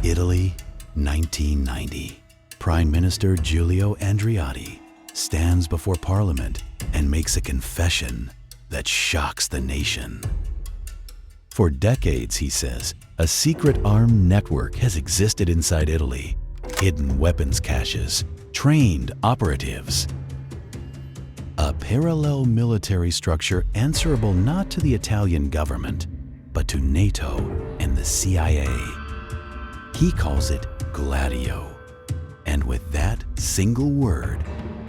Italy, 1990. Prime Minister Giulio Andreotti stands before Parliament and makes a confession that shocks the nation. For decades, he says, a secret armed network has existed inside Italy. Hidden weapons caches, trained operatives. A parallel military structure answerable not to the Italian government, but to NATO and the CIA. He calls it Gladio. And with that single word,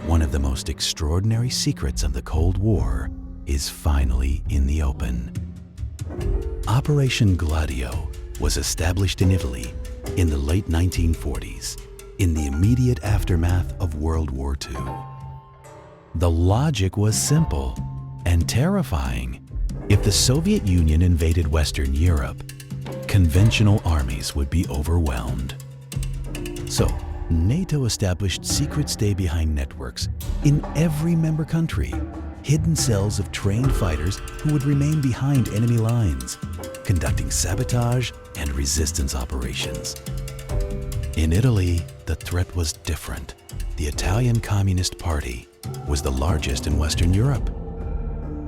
one of the most extraordinary secrets of the Cold War is finally in the open. Operation Gladio was established in Italy in the late 1940s, in the immediate aftermath of World War II. The logic was simple and terrifying. If the Soviet Union invaded Western Europe, conventional armies would be overwhelmed. So, NATO established secret stay-behind networks in every member country, hidden cells of trained fighters who would remain behind enemy lines, conducting sabotage and resistance operations. In Italy, the threat was different. The Italian Communist Party was the largest in Western Europe.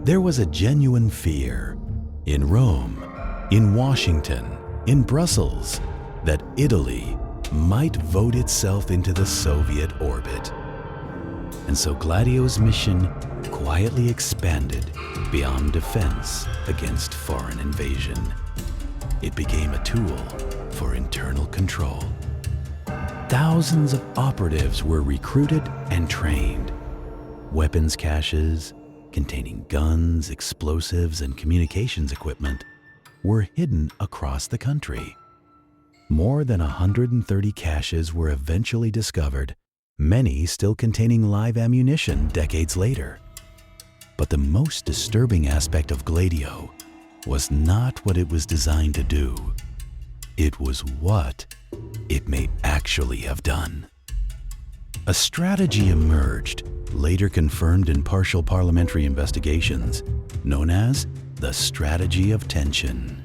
There was a genuine fear in Rome, in Washington, in Brussels, that Italy might vote itself into the Soviet orbit. And so Gladio's mission quietly expanded beyond defense against foreign invasion. It became a tool for internal control. Thousands of operatives were recruited and trained. Weapons caches containing guns, explosives, and communications equipment were hidden across the country. More than 130 caches were eventually discovered, many still containing live ammunition decades later. But the most disturbing aspect of Gladio was not what it was designed to do. It was what it may actually have done. A strategy emerged, later confirmed in partial parliamentary investigations, known as the strategy of tension.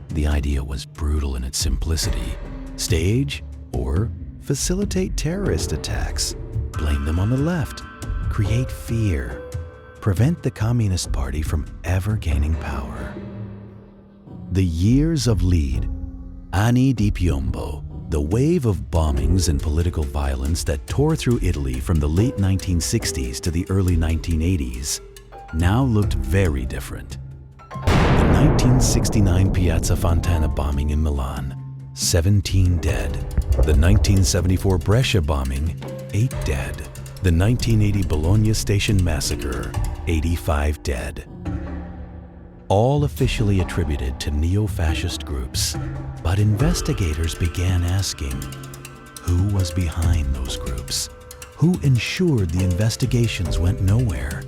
The idea was brutal in its simplicity. Stage or facilitate terrorist attacks, blame them on the left, create fear, prevent the Communist Party from ever gaining power. The years of lead, anni di piombo, the wave of bombings and political violence that tore through Italy from the late 1960s to the early 1980s, now looked very different. The 1969 Piazza Fontana bombing in Milan, 17 dead. The 1974 Brescia bombing, 8 dead. The 1980 Bologna Station massacre, 85 dead. All officially attributed to neo-fascist groups, but investigators began asking, who was behind those groups? Who ensured the investigations went nowhere?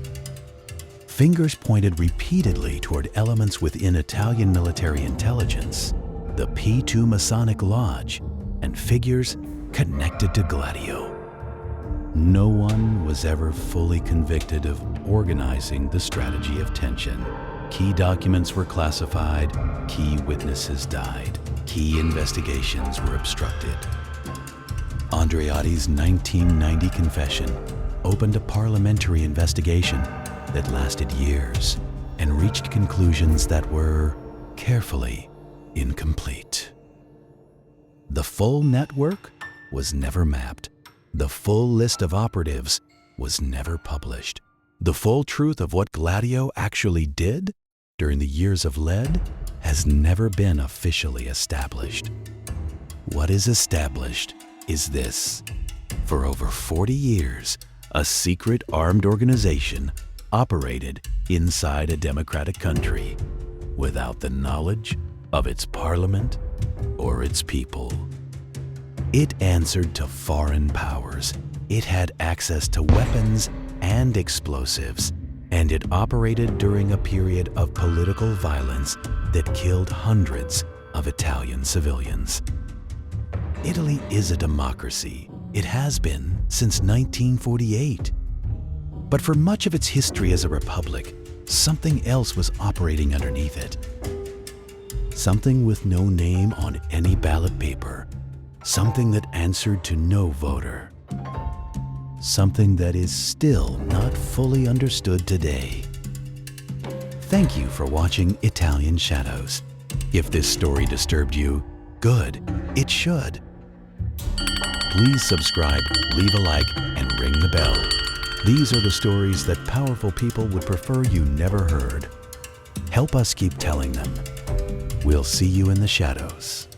Fingers pointed repeatedly toward elements within Italian military intelligence, the P2 Masonic Lodge, and figures connected to Gladio. No one was ever fully convicted of organizing the strategy of tension. Key documents were classified, key witnesses died, key investigations were obstructed. Andreotti's 1990 confession opened a parliamentary investigation that lasted years and reached conclusions that were carefully incomplete. The full network was never mapped. The full list of operatives was never published. The full truth of what Gladio actually did during the years of lead has never been officially established. What is established is this: for over 40 years, a secret armed organization operated inside a democratic country without the knowledge of its parliament or its people. It answered to foreign powers. It had access to weapons and explosives, and it operated during a period of political violence that killed hundreds of Italian civilians. Italy is a democracy. It has been since 1948. But for much of its history as a republic, something else was operating underneath it. Something with no name on any ballot paper. Something that answered to no voter. Something that is still not fully understood today. Thank you for watching Italian Shadows. If this story disturbed you, good, it should. Please subscribe, leave a like, and ring the bell. These are the stories that powerful people would prefer you never heard. Help us keep telling them. We'll see you in the shadows.